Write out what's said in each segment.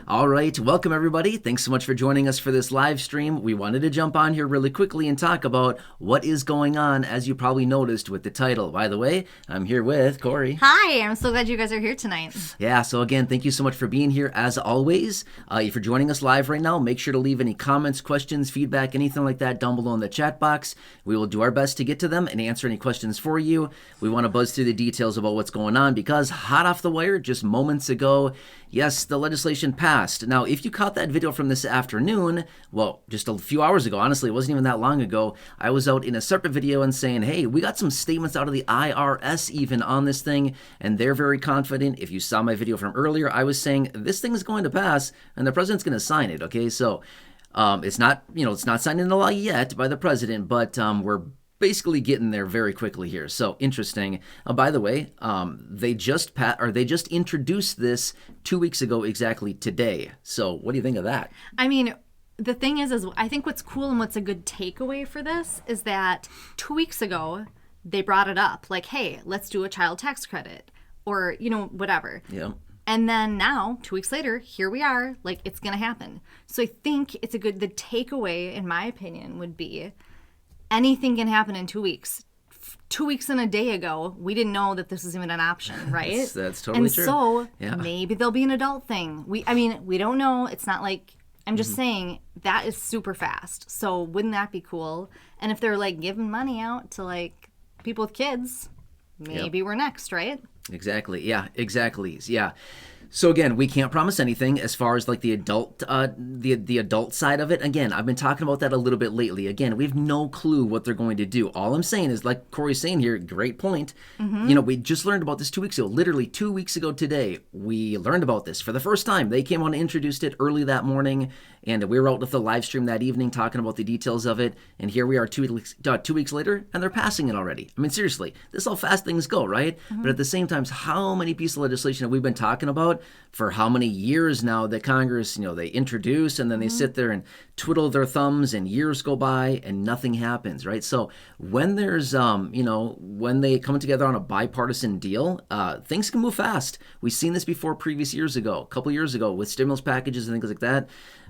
All right, welcome everybody. Thanks so much for joining us for this live stream. We wanted to jump on here really quickly and talk about what is going on, as you probably noticed with the title. By the way, I'm here with Corey. Hi, I'm so glad you guys are here tonight. Yeah, so again, thank you so much for being here as always. If you're joining us live right now, make sure to leave any comments, questions, feedback, anything like that down below in the chat box. We will do our best to get to them and answer any questions for you. We want to buzz through the details about what's going on because hot off the wire, just moments ago, yes, the legislation passed. Now, if you caught that video from this afternoon, well, just a few hours ago, honestly, it wasn't even that long ago, I was out in a separate video and saying, hey, we got some statements out of the IRS even on this thing, and they're very confident. If you saw my video from earlier, I was saying this thing is going to pass, and the president's going to sign it, okay? So it's not signed into law yet by the president, but we're basically getting there very quickly here. So interesting. By the way, they just introduced this 2 weeks ago exactly today. So what do you think of that? I mean, the thing is I think what's cool and what's a good takeaway for this is that 2 weeks ago they brought it up, like, hey, let's do a child tax credit, or whatever. Yeah. And then now, 2 weeks later, here we are, like, it's gonna happen. So I think the takeaway, in my opinion, would be anything can happen in 2 weeks. 2 weeks and a day ago, we didn't know that this was even an option, right? That's totally true. And so maybe there'll be an adult thing. We don't know. It's not like, I'm just saying that is super fast. So wouldn't that be cool? And if they're like giving money out to like people with kids, maybe we're next, right? Exactly. Yeah, exactly. Yeah. So again, we can't promise anything as far as like the adult, the adult side of it. Again, I've been talking about that a little bit lately. Again, we have no clue what they're going to do. All I'm saying is, like Corey's saying here, great point. We just learned about this 2 weeks ago. Literally 2 weeks ago today, we learned about this for the first time. They came on and introduced it early that morning, and we were out with the live stream that evening talking about the details of it. And here we are 2 weeks later, and they're passing it already. I mean, seriously, this is how fast things go, right? But at the same time, how many pieces of legislation have we been talking about for how many years now that Congress, they introduce and then they sit there and twiddle their thumbs and years go by and nothing happens, right? So when there's, when they come together on a bipartisan deal, things can move fast. We've seen this before previous years ago, a couple years ago with stimulus packages and things like that.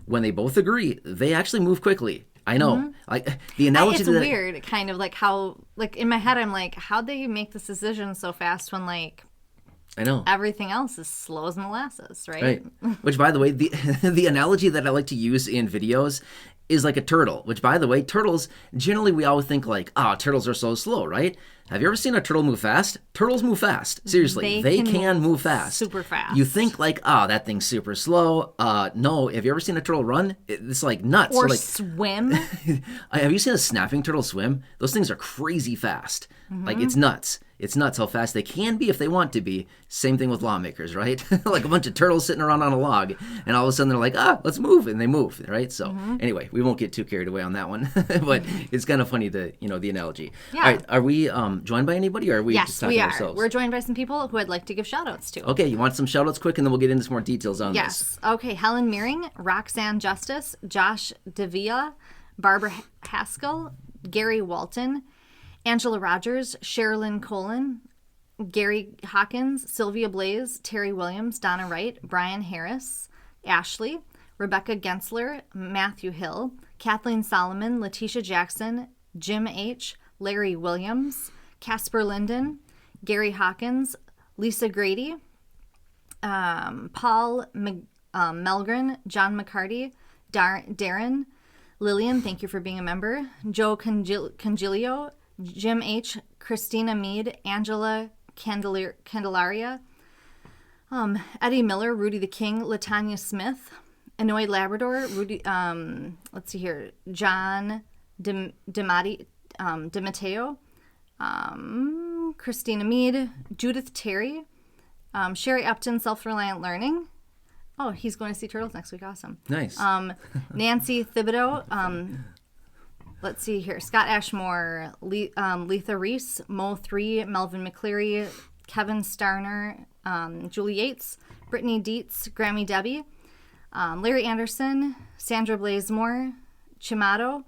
When they both agree, they actually move quickly. I know. Like the analogy it's weird, kind of like how, like in my head, I'm like, how'd they make this decision so fast when like, I know. Everything else is slow as molasses, right? Which, by the way, the analogy that I like to use in videos is like a turtle. Which, by the way, turtles, generally we always think like, turtles are so slow, right? Have you ever seen a turtle move fast? Turtles move fast. Seriously, they can move fast. Super fast. You think like, that thing's super slow. No, have you ever seen a turtle run? It's like nuts. Or like, swim. Have you seen a snapping turtle swim? Those things are crazy fast. Like, it's nuts. It's nuts how fast they can be if they want to be. Same thing with lawmakers, right? Like a bunch of turtles sitting around on a log, and all of a sudden they're like, let's move, and they move, right? So anyway, we won't get too carried away on that one, but it's kind of funny the analogy. Yeah. All right, are we joined by anybody, or are we just talking Yes, we are. ourselves? We're joined by some people who I'd like to give shout-outs to. Okay, you want some shout-outs quick, and then we'll get into some more details on this. Yes. Okay, Helen Meering, Roxanne Justice, Josh Davila, Barbara Haskell, Gary Walton, Angela Rogers, Sherilyn Colin, Gary Hawkins, Sylvia Blaze, Terry Williams, Donna Wright, Brian Harris, Ashley, Rebecca Gensler, Matthew Hill, Kathleen Solomon, Letitia Jackson, Jim H., Larry Williams, Casper Linden, Gary Hawkins, Lisa Grady, Paul Melgren, John McCarty, Darren, Lillian, thank you for being a member, Joe Congilio, Jim H., Christina Mead, Angela Candelaria, Eddie Miller, Rudy the King, Latanya Smith, Annoyed Labrador, Rudy. Let's see here, John DiMatteo, Christina Mead, Judith Terry, Sherry Upton, Self-Reliant Learning. Oh, he's going to see Turtles next week. Awesome. Nice. Nancy Thibodeau. Let's see here. Scott Ashmore, Letha Reese, Mo 3, Melvin McCleary, Kevin Starner, Julie Yates, Brittany Dietz, Grammy Debbie, Larry Anderson, Sandra Blazemore, Chimato,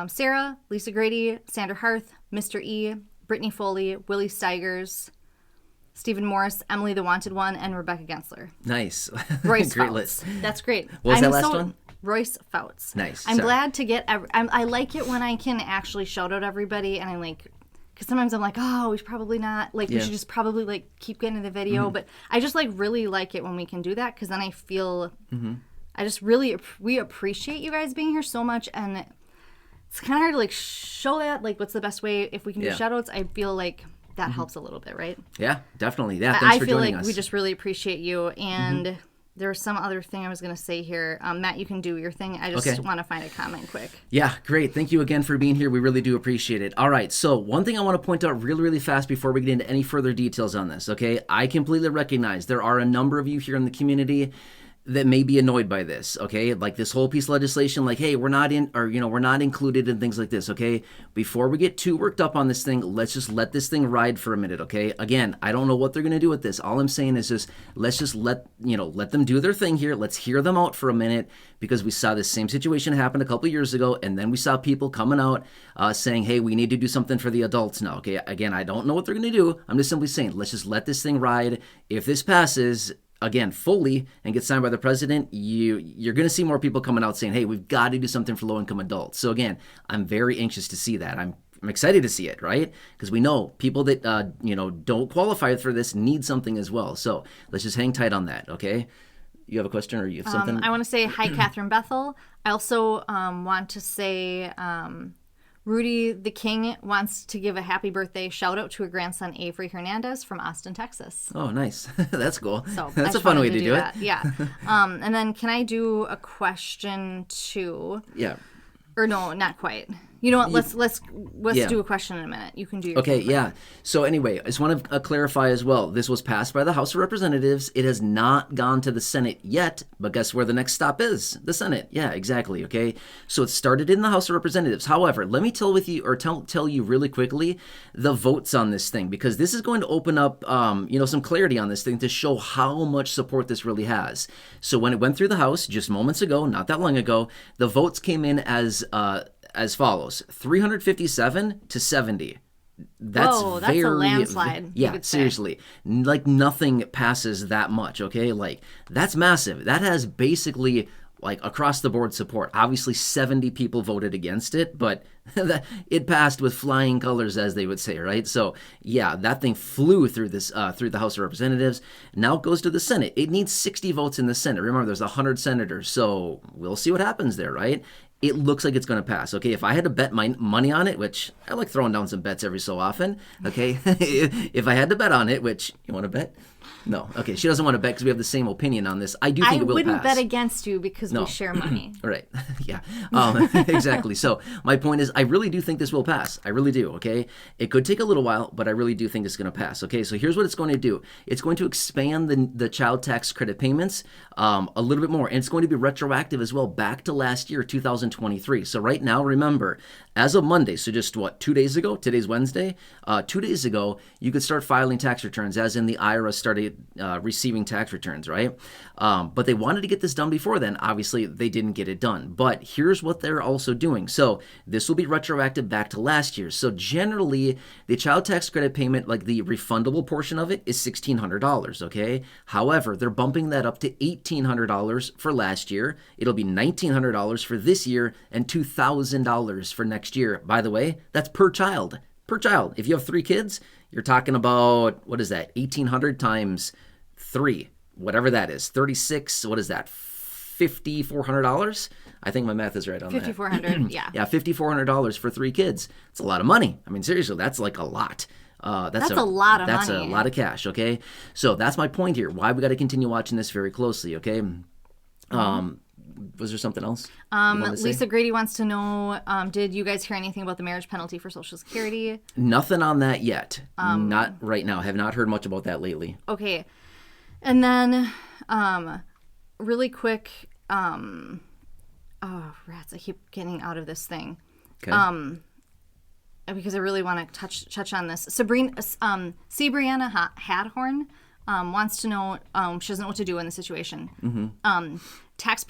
Sarah, Lisa Grady, Sandra Harth, Mr. E, Brittany Foley, Willie Steigers, Stephen Morris, Emily the Wanted One, and Rebecca Gensler. Nice. Royce Great Fouts. list. That's great. What was that last one? Royce Fouts. Nice. I'm Sorry. glad to get. I like it when I can actually shout out everybody, and I like. Because sometimes I'm like, oh, we should probably not. Like, we should just probably, like, keep getting to the video. Mm-hmm. But I just, like, really like it when we can do that. Because then I feel, I just really, we appreciate you guys being here so much. And it's kind of hard to, like, show that. Like, what's the best way if we can do shout outs? I feel like that helps a little bit, right? Yeah, definitely. Yeah, thanks for joining us. I feel like we just really appreciate you. And there was some other thing I was going to say here. Matt, you can do your thing. I just want to find a comment quick. Yeah, great. Thank you again for being here. We really do appreciate it. All right, so one thing I want to point out really, really fast before we get into any further details on this, okay? I completely recognize there are a number of you here in the community that may be annoyed by this, okay? Like this whole piece of legislation, like, hey, we're not in, or, you know, we're not included in things like this, okay? Before we get too worked up on this thing, let's just let this thing ride for a minute, okay? Again, I don't know what they're going to do with this. All I'm saying is just, let's just let them do their thing here. Let's hear them out for a minute, because we saw this same situation happen a couple years ago, and then we saw people coming out saying, hey, we need to do something for the adults now, okay? Again, I don't know what they're going to do. I'm just simply saying, let's just let this thing ride. If this passes, again, fully, and gets signed by the president, you're going to see more people coming out saying, hey, we've got to do something for low-income adults. So again, I'm very anxious to see that. I'm excited to see it, right? Because we know people that, don't qualify for this need something as well. So let's just hang tight on that, okay? You have a question or you have something? I want to say hi, Catherine Bethel. I also want to say Rudy the King wants to give a happy birthday shout out to her grandson Avery Hernandez from Austin, Texas. Oh, nice. That's cool. So that's a fun way to do it. Yeah. And then can I do a question too? Yeah. Or no, not quite. You know what? Let's do a question in a minute. You can do your Okay, thing. yeah. So anyway, I just want to clarify as well. This was passed by the House of Representatives. It has not gone to the Senate yet, but guess where the next stop is? The Senate. Yeah, exactly. Okay. So it started in the House of Representatives. However, let me tell you really quickly the votes on this thing, because this is going to open up some clarity on this thing to show how much support this really has. So when it went through the House just moments ago, not that long ago, the votes came in as follows: 357 to 70. That's a landslide. Yeah, seriously. Like nothing passes that much, okay? Like that's massive. That has basically like across the board support. Obviously 70 people voted against it, but it passed with flying colors, as they would say, right? So yeah, that thing flew through through the House of Representatives. Now it goes to the Senate. It needs 60 votes in the Senate. Remember, there's 100 senators, so we'll see what happens there, right? It looks like it's going to pass. Okay, if I had to bet my money on it, which I like throwing down some bets every so often, okay, if I had to bet on it, which, you want to bet? No. Okay, she doesn't want to bet because we have the same opinion on this. I do think it will pass. I wouldn't bet against you because we share money. Right. Yeah. Exactly. So my point is, I really do think this will pass. I really do. Okay. It could take a little while, but I really do think it's going to pass. Okay. So here's what it's going to do. It's going to expand the child tax credit payments a little bit more, and it's going to be retroactive as well back to last year, 2023. So right now, remember, as of Monday, so just 2 days ago, today's Wednesday, 2 days ago, you could start filing tax returns, as in the IRS started receiving tax returns, right? But they wanted to get this done before then. Obviously, they didn't get it done. But here's what they're also doing. So this will be retroactive back to last year. So generally, the child tax credit payment, like the refundable portion of it, is $1,600, okay? However, they're bumping that up to $1,800 for last year. It'll be $1,900 for this year and $2,000 for next year. By the way, that's per child. Per child. If you have 3 kids, you're talking about, what is that? 1,800 times 3, whatever that is. 36, what is that? $5,400? I think my math is right on that. $5,400, yeah. Yeah, $5,400 for 3 kids. It's a lot of money. I mean, seriously, that's like a lot. That's a lot of money. That's a lot of cash, okay? So that's my point here. Why we got to continue watching this very closely, okay? Was there something else? Lisa Grady wants to know, did you guys hear anything about the marriage penalty for Social Security? Nothing on that yet. Not right now. Have not heard much about that lately. Okay. And then, really quick, oh, rats, I keep getting out of this thing. Okay. Because I really want to touch on this. Brianna Hadhorn wants to know, she doesn't know what to do in the situation. Mm-hmm. Tax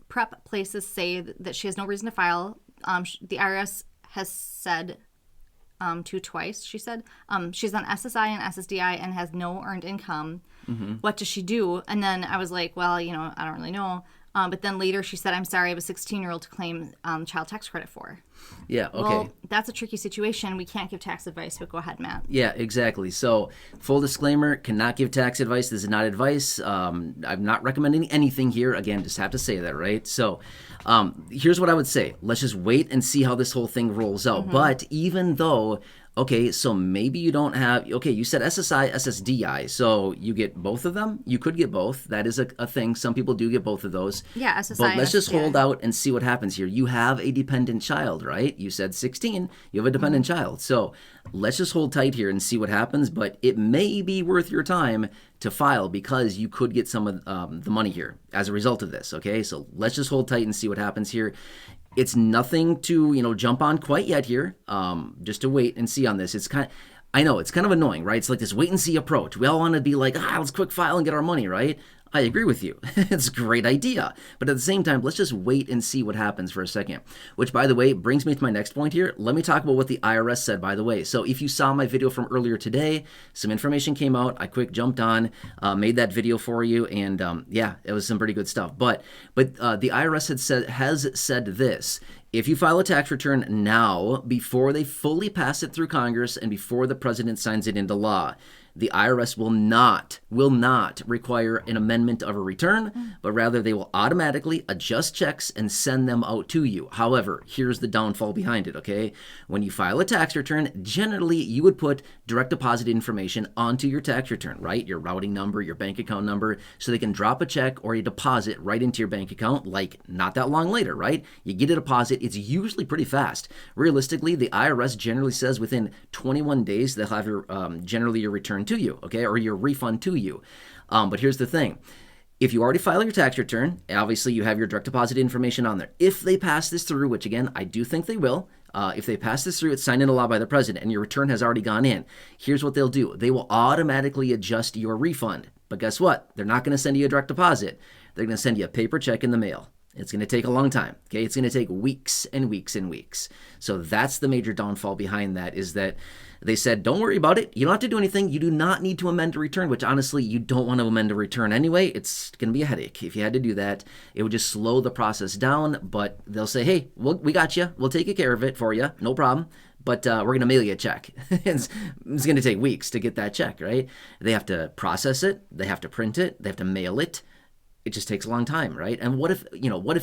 prep places say that she has no reason to file. The IRS has said to twice, she said. She's on SSI and SSDI and has no earned income. What does she do? And then I was like, well, I don't really know. But then later she said, I'm sorry, I have a 16-year-old to claim child tax credit for. Yeah, okay. Well, that's a tricky situation. We can't give tax advice, but go ahead, Matt. Yeah, exactly. So, full disclaimer, cannot give tax advice. This is not advice. I'm not recommending anything here. Again, just have to say that, right? So, here's what I would say. Let's just wait and see how this whole thing rolls out. But even though... Okay, so maybe you don't have, okay, you said SSI, SSDI, so you get both of them? You could get both. That is a thing. Some people do get both of those. Yeah, SSI. But let's just SSDI. hold out and see what happens here. You have a dependent child, right? You said 16, you have a dependent child. So let's just hold tight here and see what happens, but it may be worth your time to file because you could get some of the money here as a result of this, okay? So let's just hold tight and see what happens here. It's nothing to, jump on quite yet here, just to wait and see on this. I know, it's kind of annoying, right? It's like this wait and see approach. We all want to be like, let's quick file and get our money, right? I agree with you. It's a great idea. But at the same time, let's just wait and see what happens for a second. Which, by the way, brings me to my next point here. Let me talk about what the IRS said, by the way. So if you saw my video from earlier today, some information came out. I quick jumped on, made that video for you. And it was some pretty good stuff. But the IRS has said this. If you file a tax return now, before they fully pass it through Congress and before the president signs it into law, the IRS will not require an amendment of a return, but rather they will automatically adjust checks and send them out to you. However, here's the downfall behind it, okay? When you file a tax return, generally you would put direct deposit information onto your tax return, right? Your routing number, your bank account number, so they can drop a check or a deposit right into your bank account, like not that long later, right? You get a deposit, it's usually pretty fast. Realistically, the IRS generally says within 21 days they'll have your generally your return to you, okay, or your refund to you. But here's the thing. If you already file your tax return, obviously you have your direct deposit information on there. If they pass this through, which again, I do think they will, if they pass this through, it's signed into law by the president and your return has already gone in. Here's what they'll do. They will automatically adjust your refund. But guess what? They're not going to send you a direct deposit. They're going to send you a paper check in the mail. It's going to take a long time, okay? It's going to take weeks and weeks and weeks. So that's the major downfall behind that, is that they said, don't worry about it. You don't have to do anything. You do not need to amend a return, which honestly, you don't want to amend a return anyway. It's going to be a headache. If you had to do that, it would just slow the process down, but they'll say, hey, we got you. We'll take care of it for you. No problem. But we're going to mail you a check. It's going to take weeks to get that check, right? They have to process it. They have to print it. They have to mail it. It just takes a long time, right? And what if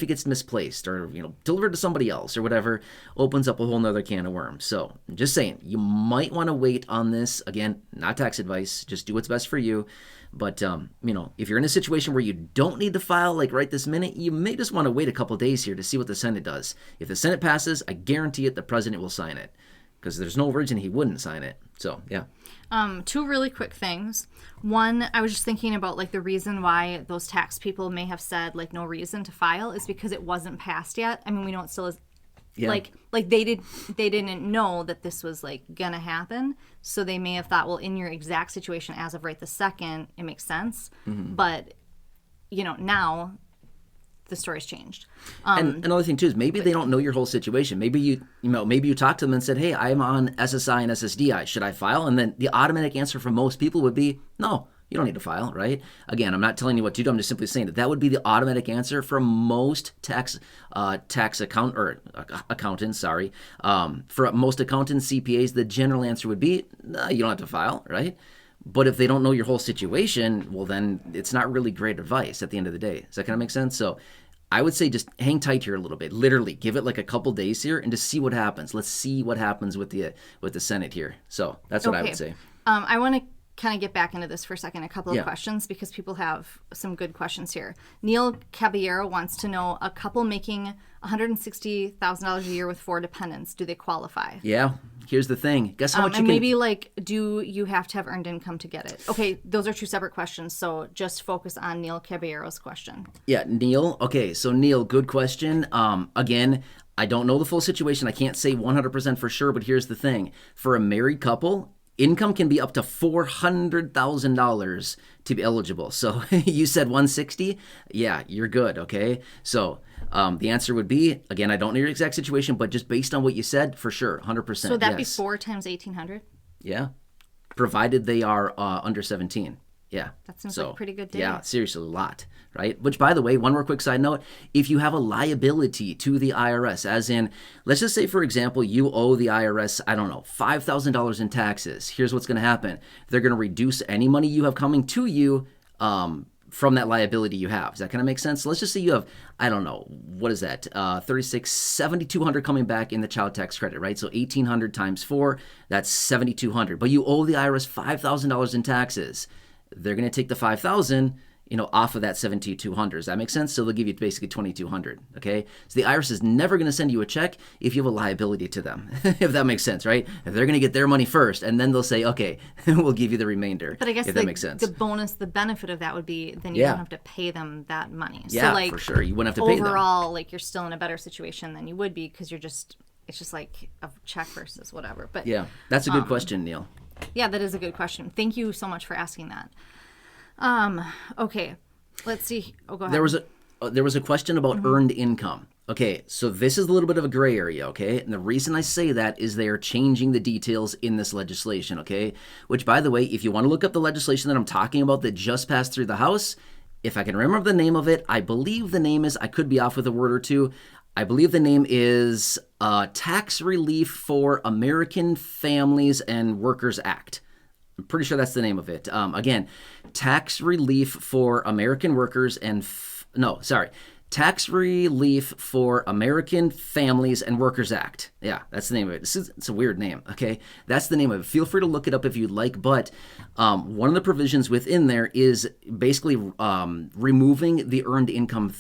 it gets misplaced or, delivered to somebody else or whatever, opens up a whole nother can of worms. So I'm just saying, you might want to wait on this. Again, not tax advice, just do what's best for you. But, if you're in a situation where you don't need to file like right this minute, you may just want to wait a couple days here to see what the Senate does. If the Senate passes, I guarantee it, the president will sign it, because there's no reason he wouldn't sign it. So, yeah. Two really quick things. One, I was just thinking about like the reason why those tax people may have said like no reason to file is because it wasn't passed yet. I mean, we know it still is. Yeah. Like they didn't know that this was like gonna happen, so they may have thought, well, in your exact situation as of right this second, it makes sense. Mm-hmm. But now the story's changed. And another thing too is maybe they don't know your whole situation. Maybe you talked to them and said, hey, I'm on SSI and SSDI. Should I file? And then the automatic answer for most people would be, no, you don't need to file, right? Again, I'm not telling you what to do. I'm just simply saying that would be the automatic answer for most accountants, for most accountants, CPAs, the general answer would be, no, you don't have to file, right? But if they don't know your whole situation, well, then it's not really great advice at the end of the day. Does that kind of make sense? So I would say just hang tight here a little bit. Literally, give it like a couple days here and just see what happens. Let's see what happens with the Senate here. So that's what I would say. I want to kind of get back into this for a second, a couple of questions, because people have some good questions here. Neil Caballero wants to know, a couple making $160,000 a year with 4 dependents, do they qualify? Yeah. Here's the thing. Guess how much you can... maybe do you have to have earned income to get it? Okay, those are 2 separate questions, so just focus on Neil Caballero's question. Yeah, Neil. Okay, so Neil, good question. Again, I don't know the full situation. I can't say 100% for sure, but here's the thing. For a married couple, income can be up to $400,000 to be eligible. So you said 160? Yeah, you're good, okay? So The answer would be, again, I don't know your exact situation, but just based on what you said, for sure, 100%. So would that be yes. 4 times 1,800? Yeah. Provided they are under 17. Yeah. That seems like a pretty good deal. Yeah, seriously, a lot, right? Which, by the way, one more quick side note, if you have a liability to the IRS, as in, let's just say, for example, you owe the IRS, I don't know, $5,000 in taxes. Here's what's going to happen. They're going to reduce any money you have coming to you from that liability you have. Does that kind of make sense? So let's just say you have, I don't know, what is that? 36, 7,200 coming back in the child tax credit, right? So 1,800 times 4, that's 7,200. But you owe the IRS $5,000 in taxes. They're going to take the 5,000, off of that 7,200. Does that make sense? So they'll give you basically 2,200. Okay. So the IRS is never going to send you a check if you have a liability to them, if that makes sense, right? If they're going to get their money first, and then they'll say, okay, we'll give you the remainder. But I guess if that makes sense. The bonus, the benefit of that would be then you don't have to pay them that money. Yeah, so for sure. You wouldn't have to pay them. Overall, like you're still in a better situation than you would be because it's just like a check versus whatever. But yeah, that's a good question, Neil. Yeah, that is a good question. Thank you so much for asking that. Okay, let's see. Oh, go ahead. There was a question about earned income. Okay, so this is a little bit of a gray area, okay? And the reason I say that is they are changing the details in this legislation, okay? Which, by the way, if you want to look up the legislation that I'm talking about that just passed through the House, if I can remember the name of it, I believe the name is, I could be off with a word or two, I believe the name is Tax Relief for American Families and Workers Act. I'm pretty sure that's the name of it. Again, Tax Relief for American Workers and... Tax Relief for American Families and Workers Act. Yeah, that's the name of it. It's a weird name, okay? That's the name of it. Feel free to look it up if you'd like, but one of the provisions within there is basically removing the earned income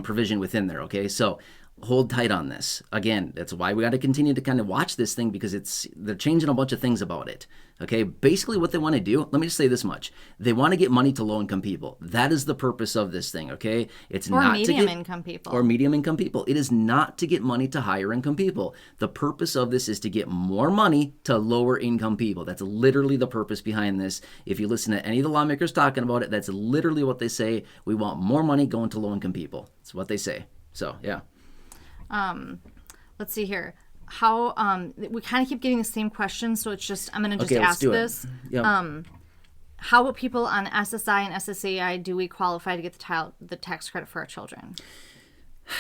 provision within there, okay? So hold tight on this. Again, that's why we got to continue to kind of watch this thing because they're changing a bunch of things about it. Okay, basically what they want to do, let me just say this much. They want to get money to low-income people. That is the purpose of this thing, okay? It's not medium-income people. Or medium-income people. It is not to get money to higher-income people. The purpose of this is to get more money to lower-income people. That's literally the purpose behind this. If you listen to any of the lawmakers talking about it, that's literally what they say. We want more money going to low-income people. That's what they say. So, yeah. Let's see here. How we kind of keep getting the same question, so it's just I'm going to just ask this. Yep. How about people on SSI and SSAI do we qualify to get the tax credit for our children?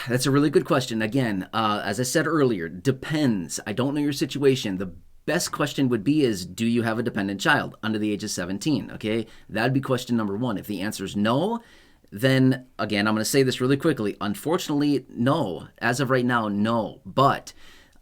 That's a really good question. Again, as I said earlier, depends. I don't know your situation. The best question would be is, do you have a dependent child under the age of 17? Okay, that'd be question number one. If the answer is no, then again, I'm going to say this really quickly. Unfortunately, no. As of right now, no. But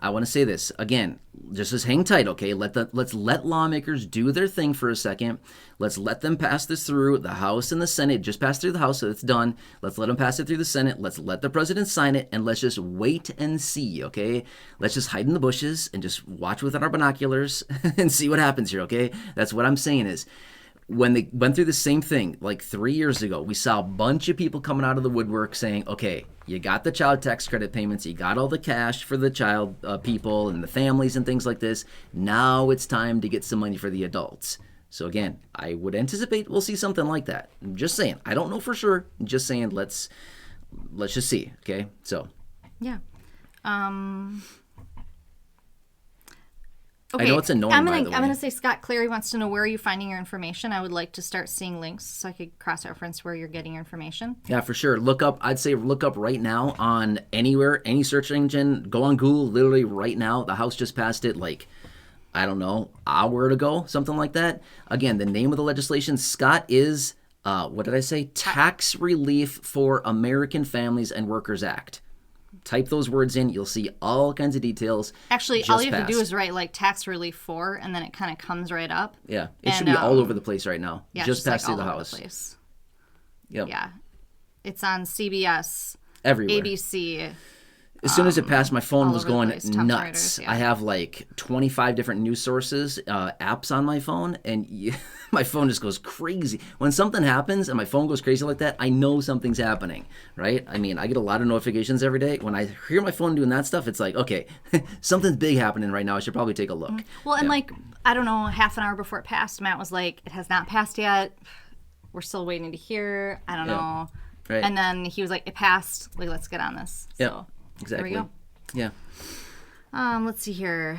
I want to say this again, just hang tight, okay? Let's let lawmakers do their thing for a second. Let's let them pass this through the House and the Senate. It just passed through the House, so it's done. Let's let them pass it through the Senate. Let's let the president sign it, and let's just wait and see, okay? Let's just hide in the bushes and just watch with our binoculars and see what happens here, okay? That's what I'm saying is, when they went through the same thing like 3 years ago, we saw a bunch of people coming out of the woodwork saying, okay, you got the child tax credit payments, you got all the cash for the child people and the families and things like this. Now it's time to get some money for the adults. So again, I would anticipate we'll see something like that. I'm just saying. I don't know for sure. I'm just saying let's just see, okay? So. Yeah. Okay. I know it's annoying, I'm by the way. gonna say Scott Clary wants to know where are you finding your information. I would like to start seeing links so I could cross-reference where you're getting your information. Yeah, for sure. I'd say look up right now on anywhere, any search engine. Go on Google literally right now. The House just passed it I don't know, hour ago, something like that. Again, the name of the legislation, Scott, is, what did I say? Tax Relief for American Families and Workers Act. Type those words in. You'll see all kinds of details. Actually, all you have to do is write tax relief for, and then it kind of comes right up. Yeah. It should be all over the place right now. Yeah, just passed through the all House. Over the place. Yep. Yeah. It's on CBS. Everywhere. ABC. As soon as it passed, my phone was going nuts. Writers, yeah. I have 25 different news sources, apps on my phone, and my phone just goes crazy. When something happens and my phone goes crazy like that, I know something's happening, right? I mean, I get a lot of notifications every day. When I hear my phone doing that stuff, it's like, okay, something's big happening right now. I should probably take a look. Well, and I don't know, half an hour before it passed, Matt was like, it has not passed yet. We're still waiting to hear. I don't know. Right. And then he was like, it passed. Like, let's get on this. Yeah. So, Exactly. There we go. Yeah. Let's see here.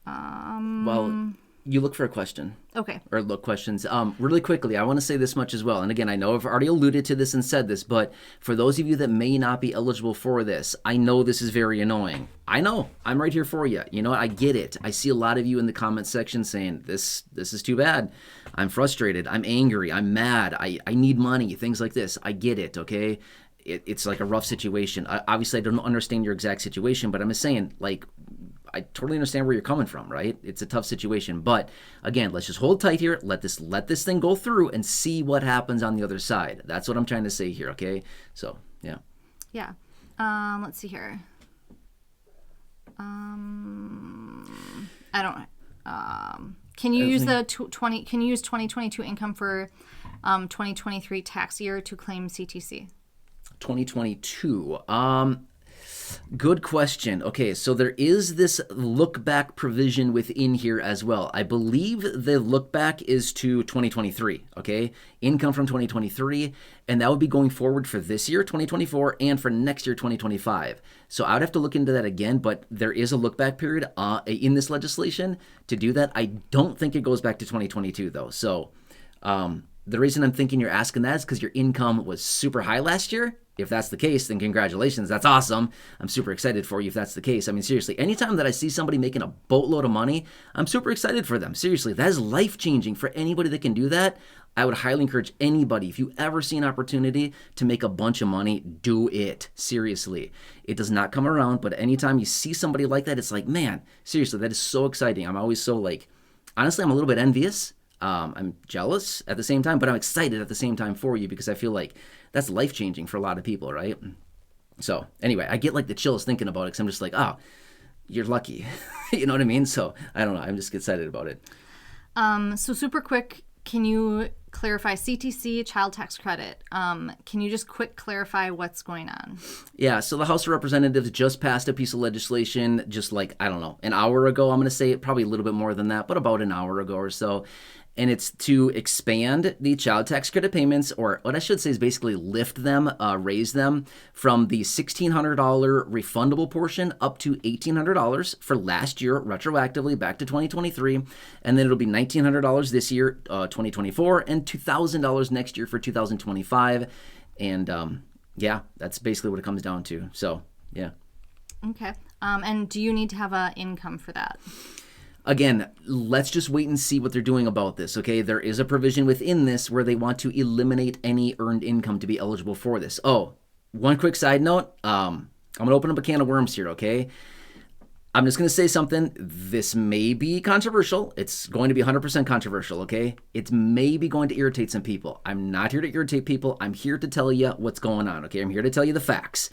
Well, you look for a question. Okay. Or look questions. Really quickly, I want to say this much as well. And again, I know I've already alluded to this and said this, but for those of you that may not be eligible for this, I know this is very annoying. I know. I'm right here for you. You know what? I get it. I see a lot of you in the comment section saying, this is too bad. I'm frustrated. I'm angry. I'm mad. I need money. Things like this. I get it, okay? It's like a rough situation. Obviously, I don't understand your exact situation, but I'm just saying, like, I totally understand where you're coming from, right? It's a tough situation. But again, let's just hold tight here. Let this thing go through and see what happens on the other side. That's what I'm trying to say here, okay? So, yeah. Yeah. Let's see here. I don't can you use the 2022 income for 2023 tax year to claim CTC? 2022. Good question. Okay, so there is this look back provision within here as well. I believe the look back is to 2023, okay? Income from 2023, and that would be going forward for this year, 2024, and for next year, 2025. So I would have to look into that again, but there is a look back period in this legislation to do that. I don't think it goes back to 2022 though. So the reason I'm thinking you're asking that is because your income was super high last year. If that's the case, then congratulations. That's awesome. I'm super excited for you if that's the case. I mean, seriously, anytime that I see somebody making a boatload of money, I'm super excited for them. Seriously, that is life-changing for anybody that can do that. I would highly encourage anybody, if you ever see an opportunity to make a bunch of money, do it. Seriously. It does not come around, but anytime you see somebody like that, it's like, man, seriously, that is so exciting. I'm always so like, honestly, I'm a little bit envious. I'm jealous at the same time, but I'm excited at the same time for you because I feel like that's life-changing for a lot of people, right? So anyway, I get like the chills thinking about it because I'm just like, oh, you're lucky. You know what I mean? So I don't know. I'm just excited about it. So super quick, can you clarify CTC, child tax credit? Can you just quick clarify what's going on? Yeah, so the House of Representatives just passed a piece of legislation just like, I don't know, an hour ago. I'm going to say it, probably a little bit more than that, but about an hour ago or so. And it's to expand the child tax credit payments, or what I should say is basically lift them, raise them from the $1,600 refundable portion up to $1,800 for last year, retroactively back to 2023. And then it'll be $1,900 this year, 2024, and $2,000 next year for 2025. And yeah, that's basically what it comes down to. So, yeah. Okay. And do you need to have an income for that? Again, let's just wait and see what they're doing about this, okay? There is a provision within this where they want to eliminate any earned income to be eligible for this. Oh, one quick side note. I'm going to open up a can of worms here, okay? I'm just going to say something. This may be controversial. It's going to be 100% controversial, okay? It may be going to irritate some people. I'm not here to irritate people. I'm here to tell you what's going on, okay? I'm here to tell you the facts.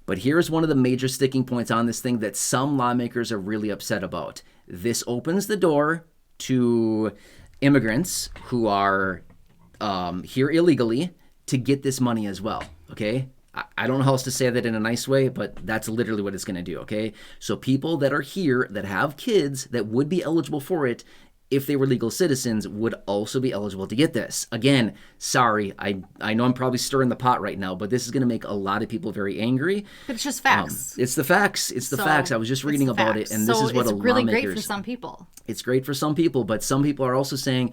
But here's one of the major sticking points on this thing that some lawmakers are really upset about. This opens the door to immigrants who are here illegally to get this money as well, okay? I don't know how else to say that in a nice way, but that's literally what it's going to do, okay? So people that are here that have kids that would be eligible for it, if they were legal citizens, would also be eligible to get this. Again, sorry, I know I'm probably stirring the pot right now, but this is going to make a lot of people very angry. But it's just facts. It's the facts. It's the facts. I was just reading about it, and this is what a lawmakers... it's really great for some people. It's great for some people, but some people are also saying,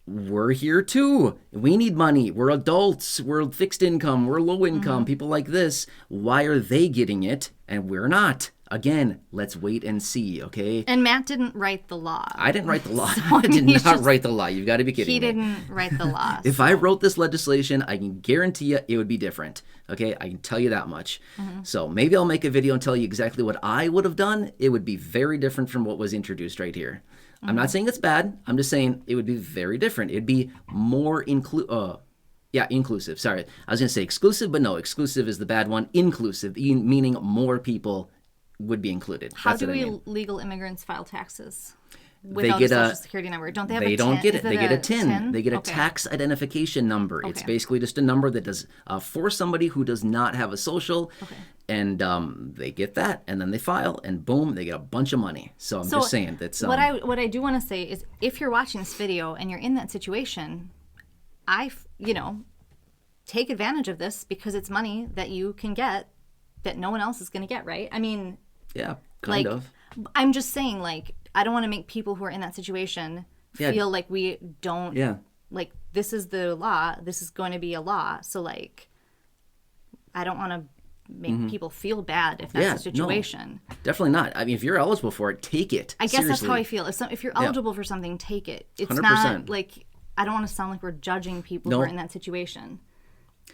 we're here too. We need money. We're adults. We're fixed income. We're low income. People like this. Why are they getting it and we're not? Again, let's wait and see, okay? And Matt didn't write the law. I didn't write the law. So I did not write the law. You've got to be kidding me. He didn't write the law. If I wrote this legislation, I can guarantee you it would be different, okay? I can tell you that much. So maybe I'll make a video and tell you exactly what I would have done. It would be very different from what was introduced right here. I'm not saying it's bad. I'm just saying it would be very different. It'd be more inclusive. Sorry. I was going to say exclusive, but no, exclusive is the bad one. Inclusive, meaning more people would be included. How That's do what I we mean. legal immigrants file taxes without a social security number? Don't they have a TIN? They don't get it. They get a TIN. They get a Okay. tax identification number. It's Okay. basically just a number that does for somebody who does not have a social. Okay. And they get that, and then they file, and boom, they get a bunch of money. So I'm just saying that's what I do want to say is, if you're watching this video and you're in that situation, take advantage of this because it's money that you can get that no one else is going to get, right? I mean, yeah, kind like, of. I'm just saying, like, I don't want to make people who are in that situation feel like we don't, like, this is the law. This is going to be a law. So, like, I don't want to make people feel bad if that's the situation. No, definitely not. I mean, if you're eligible for it, take it. I guess Seriously. that's how I feel. If you're eligible for something, take it. It's 100%. not like, I don't want to sound like we're judging people who are in that situation.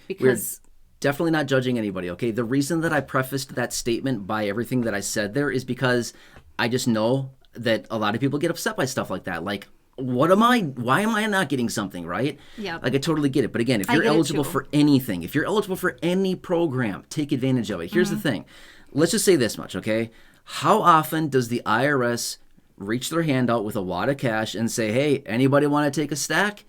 Because we're definitely not judging anybody, okay? The reason that I prefaced that statement by everything that I said there is because I just know that a lot of people get upset by stuff like that. Like, why am I not getting something, right? Yeah. Like, I totally get it. But again, if you're eligible for anything, if you're eligible for any program, take advantage of it. Here's the thing. Let's just say this much, okay? How often does the IRS reach their hand out with a wad of cash and say, hey, anybody want to take a stack?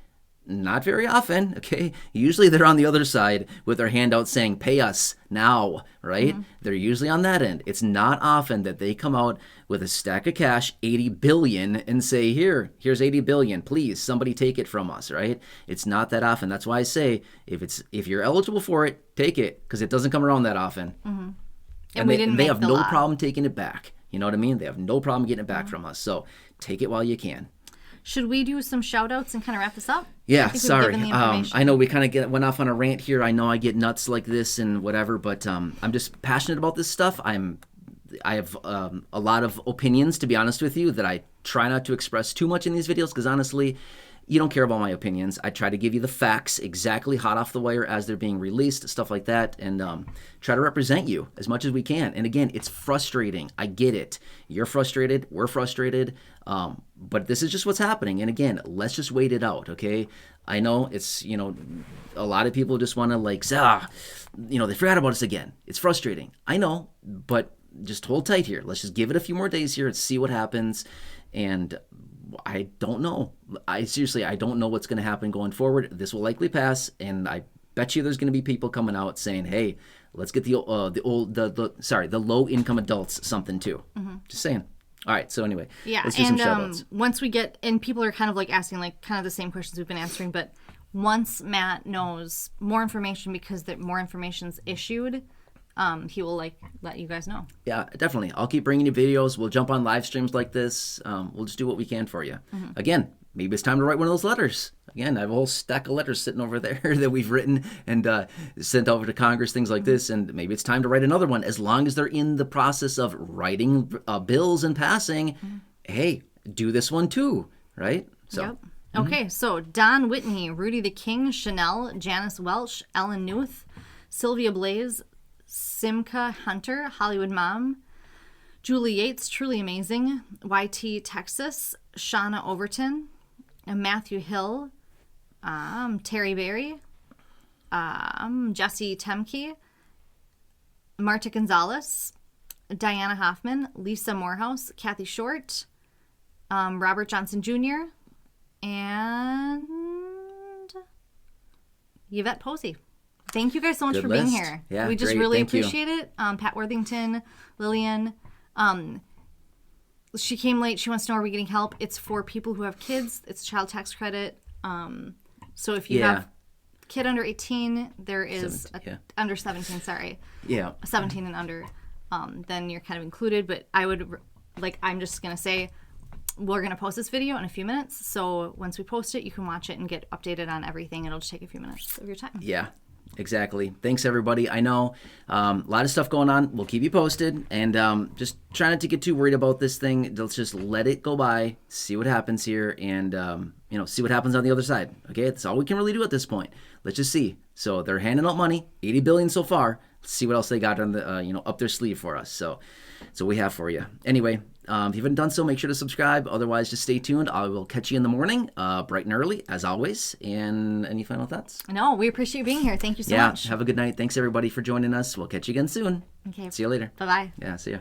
Not very often, okay? Usually they're on the other side with their hand out saying, pay us now, right? They're usually on that end. It's not often that they come out with a stack of cash, 80 billion, and say, here's 80 billion, please, somebody take it from us, right? It's not that often. That's why I say, if you're eligible for it, take it, because it doesn't come around that often. And they have no problem taking it back. You know what I mean? They have no problem getting it back from us. So take it while you can. Should we do some shout outs and kind of wrap this up? Yeah, sorry. I know we kind of went off on a rant here. I know I get nuts like this and whatever, but I'm just passionate about this stuff. I have a lot of opinions, to be honest with you, that I try not to express too much in these videos because honestly, you don't care about my opinions. I try to give you the facts exactly hot off the wire as they're being released, stuff like that, and try to represent you as much as we can. And again, it's frustrating. I get it. You're frustrated. We're frustrated. But this is just what's happening. And again, let's just wait it out, okay? I know it's, a lot of people just want to they forgot about us again. It's frustrating. I know, but just hold tight here. Let's just give it a few more days here and see what happens. And I don't know. I don't know what's going to happen going forward. This will likely pass, and I bet you there's going to be people coming out saying, "Hey, let's get the low income adults something too." Just saying. All right. So anyway, let's do some shout-outs. Once we get, and people are kind of like asking like kind of the same questions we've been answering, but once Matt knows more information because more information's issued, he will let you guys know. Yeah, definitely. I'll keep bringing you videos. We'll jump on live streams like this. We'll just do what we can for you. Again, maybe it's time to write one of those letters. Again, I have a whole stack of letters sitting over there that we've written and sent over to Congress, things like this. And maybe it's time to write another one. As long as they're in the process of writing bills and passing, hey, do this one too, right? So. Yep. Okay, so Don Whitney, Rudy the King, Chanel, Janice Welch, Ellen Newth, Sylvia Blaze, Simca Hunter, Hollywood Mom, Julie Yates, Truly Amazing, YT Texas, Shauna Overton, Matthew Hill, Terry Berry, Jesse Temke, Marta Gonzalez, Diana Hoffman, Lisa Morehouse, Kathy Short, Robert Johnson Jr., and Yvette Posey. Thank you guys so much for being here. Yeah, we just great. really Thank you. appreciate it. Pat Worthington, Lillian. She came late. She wants to know, are we getting help? It's for people who have kids. It's child tax credit. So if you have kid under 18, there is under 17, sorry. Yeah. 17 and under, then you're kind of included. But I'm just going to say, we're going to post this video in a few minutes. So once we post it, you can watch it and get updated on everything. It'll just take a few minutes of your time. Yeah. Exactly. Thanks, everybody. I know a lot of stuff going on. We'll keep you posted. And just try not to get too worried about this thing. Let's just let it go by, see what happens here, and see what happens on the other side. Okay? That's all we can really do at this point. Let's just see. So they're handing out money, $80 billion so far. Let's see what else they got on the up their sleeve for us. So we have for you. Anyway, if you haven't done so, make sure to subscribe. Otherwise, just stay tuned. I will catch you in the morning, bright and early, as always. And any final thoughts? No, we appreciate you being here. Thank you so much. Yeah, have a good night. Thanks, everybody, for joining us. We'll catch you again soon. Okay. See you later. Bye-bye. Yeah, see ya.